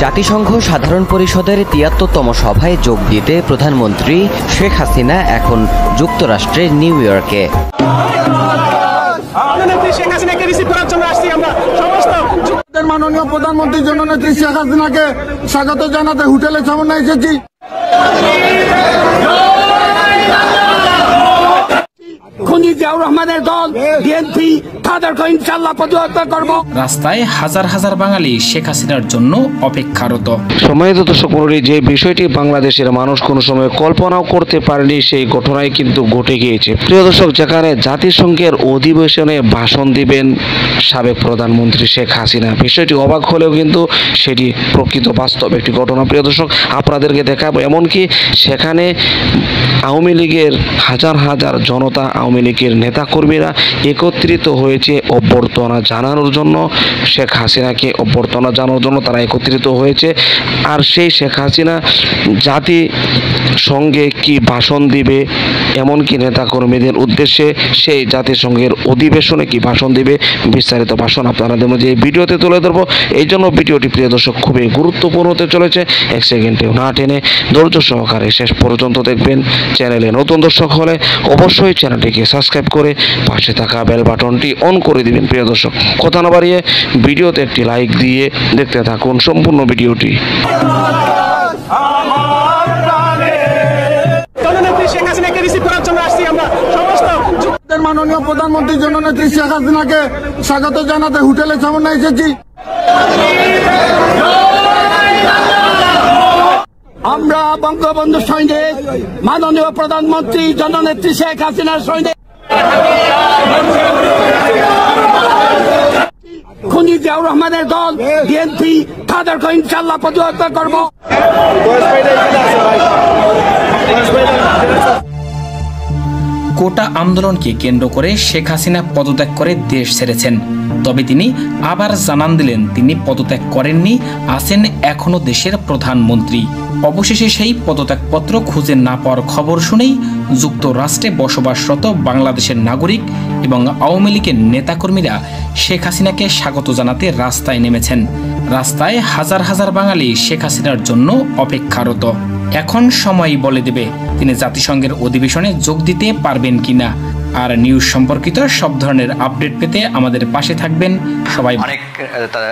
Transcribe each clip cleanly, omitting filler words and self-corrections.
জাতিসংঘ সাধারণ পরিষদের ৭৩তম সভায় যোগ দিতে প্রধানমন্ত্রী শেখ হাসিনা এখন যুক্তরাষ্ট্রের নিউ ইয়র্কে। মাননীয় প্রধানমন্ত্রী জননেত্রী শেখ হাসিনাকে স্বাগত জানাতে হোটেলের সামনে এসেছি। জিয়াউর রহমানের দল বিএনপি তাদেরকে ইনশাআল্লাহ প্রতিহত করব। রাস্তায় হাজার হাজার বাঙালি শেখ হাসিনার জন্য অপেক্ষারত। সম্মানিত দর্শক মণ্ডলী, যে বিষয়টি বাংলাদেশের মানুষ কোনো সময় কল্পনাও করতে পারেনি সেই ঘটনায় কিন্তু ঘটে গিয়েছে। প্রিয় দর্শক, যেখানে জাতিসংঘের অধিবেশনে ভাষণ দিবেন সাবেক প্রধানমন্ত্রী শেখ হাসিনা, বিষয়টি অবাক হলেও কিন্তু সেটি প্রকৃত বাস্তব একটি ঘটনা। প্রিয় দর্শক, আপনাদেরকে দেখাবো এমনকি সেখানে আওয়ামী লীগের হাজার হাজার জনতা, আওয়ামী লীগের নেতাকর্মীরা একত্রিত হয়েছে অভ্যর্থনা জানানোর জন্য। শেখ হাসিনাকে অভ্যর্থনা জানানোর জন্য তারা একত্রিত হয়েছে। আর সেই শেখ হাসিনা জাতিসংঘে কি ভাষণ দিবে, এমনকি নেতাকর্মীদের উদ্দেশ্যে সেই জাতিসংঘের অধিবেশনে কি ভাষণ দিবে, বিস্তারিত ভাষণ আপনাদের মধ্যে এই ভিডিওতে তুলে ধরবো। এই জন্য ভিডিওটি প্রিয় দর্শক খুবই গুরুত্বপূর্ণ হতে চলেছে। এক সেকেন্ডেও না টেনে ধৈর্য সহকারে শেষ পর্যন্ত দেখবেন। চ্যানেলে নতুন দর্শক হলে অবশ্যই চ্যানেলটিকে সাবস্ক্রাইব করে পাশে থাকা বেল বাটনটি অন করে দিবেন। প্রিয় দর্শক, কথা না বাড়িয়ে ভিডিওতে একটি লাইক দিয়ে দেখতে থাকুন সম্পূর্ণ ভিডিওটি। মাননীয় প্রধানমন্ত্রী জননেত্রী শেখ হাসিনাকে স্বাগত জানাতে হোটেলের সামনে এসেছি। আমরা বঙ্গবন্ধু সৈনিক মাননীয় প্রধানমন্ত্রী জননেত্রী শেখ হাসিনার সৈনিক খুনি জিয়াউর রহমানের দল বিএনপি তাদেরকে ইনশাআল্লাহ প্রতিহত করব। কোটা আন্দোলনকে কেন্দ্র করে শেখ হাসিনা পদত্যাগ করে দেশ ছেড়েছেন। তবে তিনি আবার জানান দিলেন তিনি পদত্যাগ করেননি, আছেন এখনো দেশের প্রধানমন্ত্রী। অবশেষে সেই পদত্যাগপত্র খুঁজে না পাওয়ার খবর শুনেই যুক্তরাষ্ট্রে বসবাসরত বাংলাদেশের নাগরিক এবং আওয়ামী লীগের নেতাকর্মীরা শেখ হাসিনাকে স্বাগত জানাতে রাস্তায় নেমেছেন। রাস্তায় হাজার হাজার বাঙালি শেখ হাসিনার জন্য অপেক্ষারত। এখন সময় বলে দেবে তিনি জাতিসংঘের অধিবেশনে যোগ দিতে পারবেন কিনা। আর নিউজ সম্পর্কিত সব ধরনের আপডেট পেতে আমাদের পাশে থাকবেন সবাই। অনেক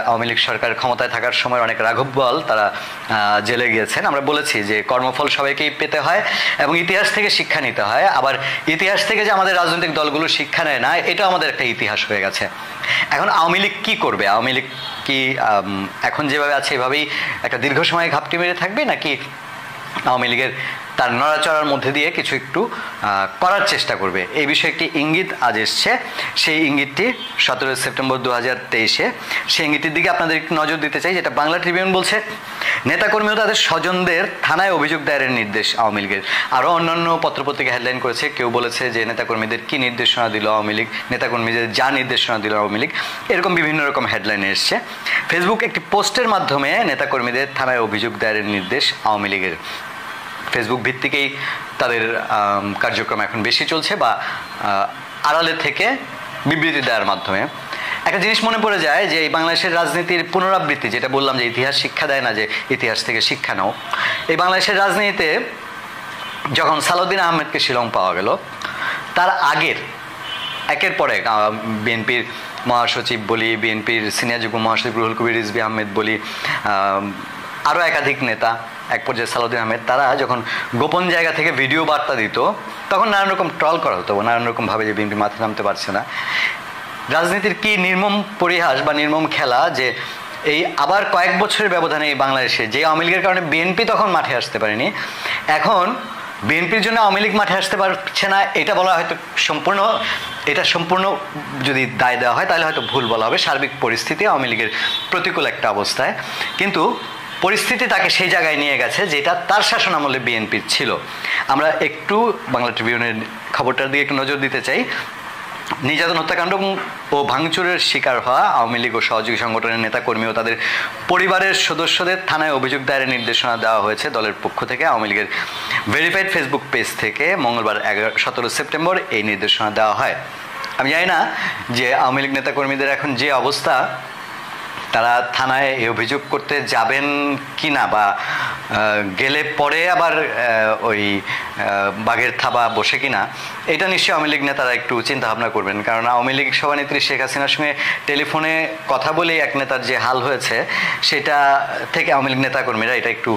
আওয়ামী লীগ সরকার ক্ষমতায় থাকার সময় অনেক রাঘব বোয়াল তারা জেলে গিয়েছেন। আমরা বলেছি যে কর্মফল সবাইকেই পেতে হয় এবং ইতিহাস থেকে শিক্ষা নিতে হয়। আবার ইতিহাস থেকে যে আমাদের রাজনৈতিক দলগুলো শিক্ষা নেয় না, এটা আমাদের একটা ইতিহাস হয়ে গেছে। এখন আওয়ামী লীগ কী করবে? আওয়ামী লীগ কি এখন যেভাবে আছে এভাবেই একটা দীর্ঘ সময় ঘাপটি মেরে থাকবে, নাকি আওয়ামী লীগের তার নড়াচড়ার মধ্যে দিয়ে কিছু একটু করার চেষ্টা করবে? এই বিষয়ে একটি ইঙ্গিত আজ এসছে। সেই ইঙ্গিতটি 17 সেপ্টেম্বর 2023 সেই ইঙ্গিতটির দিকে আপনাদের একটু নজর দিতে চাই। যেটা বাংলা ট্রিবিউন বলছে, নেতাকর্মী ও তাদের স্বজনদের থানায় অভিযোগ দায়েরের নির্দেশ আওয়ামী লীগের। আরও অন্যান্য পত্রপত্রিকা হেডলাইন করেছে। কেউ বলেছে যে নেতাকর্মীদের কি নির্দেশনা দিল আওয়ামী লীগ, নেতাকর্মীদের যা নির্দেশনা দিল আওয়ামী লীগ, এরকম বিভিন্ন রকম হেডলাইন এসছে। ফেসবুক একটি পোস্টের মাধ্যমে নেতাকর্মীদের থানায় অভিযোগ দায়েরের নির্দেশ আওয়ামী লীগের। ফেসবুক ভিত্তিকেই তাদের কার্যক্রম এখন বেশি চলছে, বা আড়ালে থেকে বিবৃতি দেওয়ার মাধ্যমে। একটা জিনিস মনে পড়ে যায় যে এই বাংলাদেশের রাজনীতির পুনরাবৃত্তি, যেটা বললাম যে ইতিহাস শিক্ষা দেয় না, যে ইতিহাস থেকে শিক্ষা নাও। এই বাংলাদেশের রাজনীতিতে যখন সালাউদ্দিন আহমেদকে শিলং পাওয়া গেল, তার আগের একের পর এক বিএনপির মহাসচিব বলি, বিএনপির সিনিয়র যুগ্ম মহাসচিব রুহুল কবির রিজভী আহমেদ বলি, আরও একাধিক নেতা, এক পর্যায়ে সালাউদ্দিন আহমেদ, তারা যখন গোপন জায়গা থেকে ভিডিও বার্তা দিত, তখন নানান রকম ট্রল করা হতো, নানান রকম ভাবে যে বিএনপি মাথা নামতে পারছে না। রাজনীতির কি নির্মম পরিহাস বা নির্মম খেলা যে এই আবার কয়েক বছরের ব্যবধানে এই বাংলাদেশে যে আওয়ামী লীগের কারণে বিএনপি তখন মাঠে আসতে পারেনি, এখন বিএনপির জন্য আওয়ামী লীগ মাঠে আসতে পারছে না। এটা বলা হয়তো সম্পূর্ণ যদি দায় দেওয়া হয় তাহলে হয়তো ভুল বলা হবে। সার্বিক পরিস্থিতি আওয়ামী লীগের প্রতিকূল একটা অবস্থায়, কিন্তু পরিস্থিতি তাকে সেই জায়গায় নিয়ে গেছে যেটা তার শাসন আমলে বিএনপির ছিল। আমরা একটু বাংলা ট্রিবিউনের খবরটার দিকে একটু নজর দিতে চাই। নির্যাতন, হত্যাকাণ্ড ও ভাঙচুরের শিকার হওয়া আওয়ামী লীগ ও সহযোগী সংগঠনের নেতাকর্মী ও তাদের পরিবারের সদস্যদের থানায় অভিযোগ দায়েরের নির্দেশনা দেওয়া হয়েছে দলের পক্ষ থেকে। আওয়ামী লীগের ভেরিফাইড ফেসবুক পেজ থেকে মঙ্গলবার 17 সেপ্টেম্বর এই নির্দেশনা দেওয়া হয়। আমি জানি না যে আওয়ামী লীগ নেতাকর্মীদের এখন যে অবস্থা, তারা থানায় এই অভিযোগ করতে যাবেন কি না, বা গেলে পরে আবার ওই বাঘের থাবা বসে কিনা, এটা নিশ্চয়ই আওয়ামী লীগ নেতারা একটু চিন্তা ভাবনা করবেন। কারণ আওয়ামী লীগ সভানেত্রী শেখ হাসিনার সঙ্গে টেলিফোনে কথা বলেই এক নেতার যে হাল হয়েছে, সেটা থেকে আওয়ামী লীগ নেতাকর্মীরা এটা একটু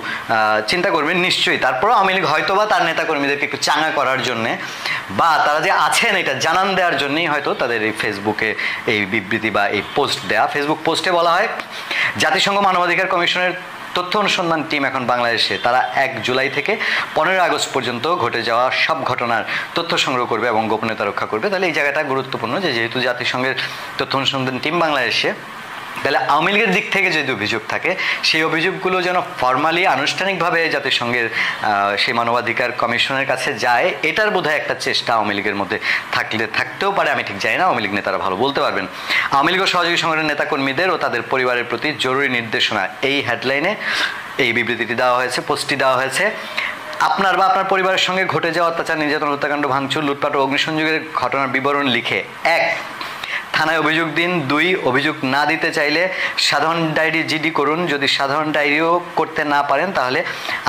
চিন্তা করবেন নিশ্চয়ই। তারপরও আওয়ামী লীগ হয়তোবা তার নেতাকর্মীদেরকে একটু চাঙা করার জন্যে বা তারা যে আছেন এটা জানান দেওয়ার জন্যই হয়তো তাদের এই ফেসবুকে এই বিবৃতি বা এই পোস্ট দেয়া। ফেসবুক পোস্টে বলা হয়, জাতিসংঘ মানবাধিকার কমিশনের তথ্য অনুসন্ধান টিম এখন বাংলাদেশে, তারা 1 জুলাই থেকে 15 আগস্ট পর্যন্ত ঘটে যাওয়া সব ঘটনার তথ্য সংগ্রহ করবে এবং গোপনীয়তা রক্ষা করবে। তাহলে এই জায়গাটা গুরুত্বপূর্ণ যে যেহেতু জাতিসংঘের তথ্য অনুসন্ধান টিম বাংলাদেশে, তাহলে আওয়ামী লীগের দিক থেকে যদি অভিযোগ থাকে সেই অভিযোগগুলো যেন ফর্মালি আনুষ্ঠানিকভাবে জাতিসংঘের সেই মানবাধিকার কমিশনের কাছে যায়, এটার বোধহয় একটা চেষ্টা আওয়ামী লীগের মধ্যে থাকতেও পারে, আমি ঠিক জানি না, আওয়ামী লীগ নেতারা ভালো বলতে পারবেন। আওয়ামী লীগ ও সহযোগী সংগঠনের নেতাকর্মীদের ও তাদের পরিবারের প্রতি জরুরি নির্দেশনা, এই হেডলাইনে এই বিবৃতিটি দেওয়া হয়েছে, পোস্টটি দেওয়া হয়েছে। আপনার বা আপনার পরিবারের সঙ্গে ঘটে যাওয়া অত্যাচার, নির্যাতন, হত্যাকাণ্ড, ভাঙচুর, লুটপাট ও অগ্নিসংযোগের ঘটনার বিবরণ লিখে 1 থানায় অভিযোগ দিন। 2 অভিযোগ না দিতে চাইলে সাধারণ ডায়েরি জিডি করুন। যদি সাধারণ ডায়েরিও করতে না পারেন তাহলে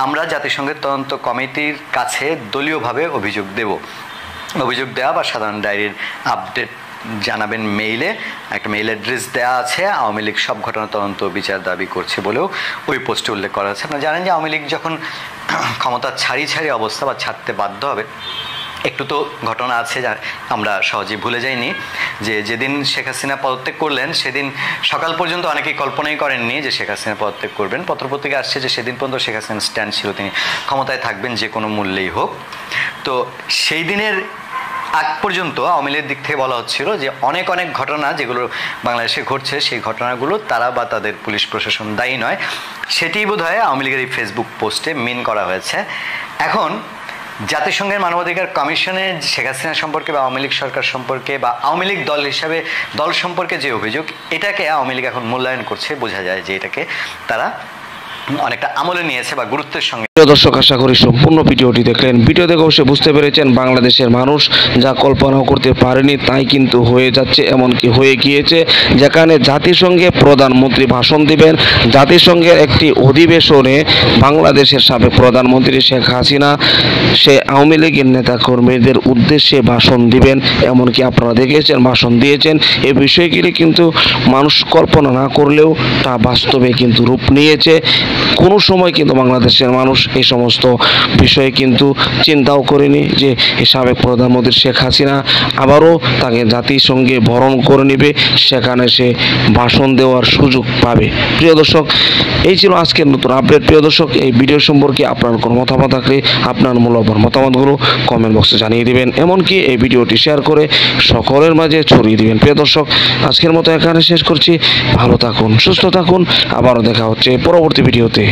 আমরা জাতিসংঘের তদন্ত কমিটির কাছে দলীয়ভাবে অভিযোগ দেব। অভিযোগ দেওয়া বা সাধারণ ডায়েরির আপডেট জানাবেন মেইলে, একটা মেইল অ্যাড্রেস দেওয়া আছে। আওয়ামী লীগ সব ঘটনা তদন্ত বিচার দাবি করছে বলেও ওই পোস্টে উল্লেখ করা আছে। আপনারা জানেন যে আওয়ামী লীগ যখন ক্ষমতা ছাড়ি অবস্থা বা ছাড়তে বাধ্য হবে, একটু তো ঘটনা আছে যা আমরা সহজেই ভুলে যাইনি। যে যেদিন শেখ হাসিনা পদত্যাগ করলেন সেদিন সকাল পর্যন্ত অনেকেই কল্পনাই করেননি যে শেখ হাসিনা পদত্যাগ করবেন। পত্রপত্রিকা আসছে যে সেদিন পর্যন্ত শেখ হাসিনার স্ট্যান্ড ছিল তিনি ক্ষমতায় থাকবেন যে কোনো মূল্যেই হোক। তো সেই দিনের আগ পর্যন্ত আওয়ামী লীগের দিক থেকে বলা হচ্ছিল যে অনেক ঘটনা যেগুলো বাংলাদেশে ঘটছে সেই ঘটনাগুলো তারা বা তাদের পুলিশ প্রশাসন দায়ী নয়, সেটি বোধহয় আওয়ামী লীগের এই ফেসবুক পোস্টে মিন করা হয়েছে। এখন জাতিসংঘের মানবাধিকার কমিশনে শেখ হাসিনা সম্পর্কে বা আওয়ামী লীগ সরকার সম্পর্কে বা আওয়ামী লীগ দল সম্পর্কে যে অভিযোগ, এটাকে আওয়ামী লীগ এখন মূল্যায়ন করছে। বোঝা যায় যে এটাকে তারা অনেকটা আমলে নিয়েছে বা গুরুত্বের সঙ্গে। প্রিয় দর্শক, আশা করি সম্পূর্ণ ভিডিওটি দেখলেন। ভিডিও দেখে অবশ্যই বুঝতে পেরেছেন বাংলাদেশের মানুষ যা কল্পনাও করতে পারেনি তাই কিন্তু হয়ে যাচ্ছে, এমনকি হয়ে গিয়েছে। যেখানে জাতিসংঘে প্রধানমন্ত্রী ভাষণ দিবেন, জাতিসংঘের একটি অধিবেশনে বাংলাদেশের সাবেক প্রধানমন্ত্রী শেখ হাসিনা সে আওয়ামী লীগের নেতাকর্মীদের উদ্দেশ্যে ভাষণ দিবেন, এমনকি আপনারা দেখেছেন ভাষণ দিয়েছেন। এই বিষয়গুলি কিন্তু মানুষ কল্পনা না করলেও তা বাস্তবে কিন্তু রূপ নিয়েছে। কোনো সময় কিন্তু বাংলাদেশের মানুষ এই সমস্ত বিষয়ে কিন্তু চিন্তাও করেনি যে এই সাবেক প্রধানমন্ত্রী শেখ হাসিনা আবারও তাকে জাতিসংঘে বরণ করে নেবে, সেখানে সে ভাষণ দেওয়ার সুযোগ পাবে। প্রিয় দর্শক, এই ছিল আজকের নতুন আপডেট। প্রিয় দর্শক, এই ভিডিও সম্পর্কে আপনার কোনো মতামত থাকলে আপনার মূল্যবান মতামতগুলো কমেন্ট বক্সে জানিয়ে দিবেন, এমনকি এই ভিডিওটি শেয়ার করে সকলের মাঝে ছড়িয়ে দিবেন। প্রিয় দর্শক, আজকের মতো এখানে শেষ করছি। ভালো থাকুন, সুস্থ থাকুন, আবারও দেখা হচ্ছে পরবর্তী ভিডিওতে।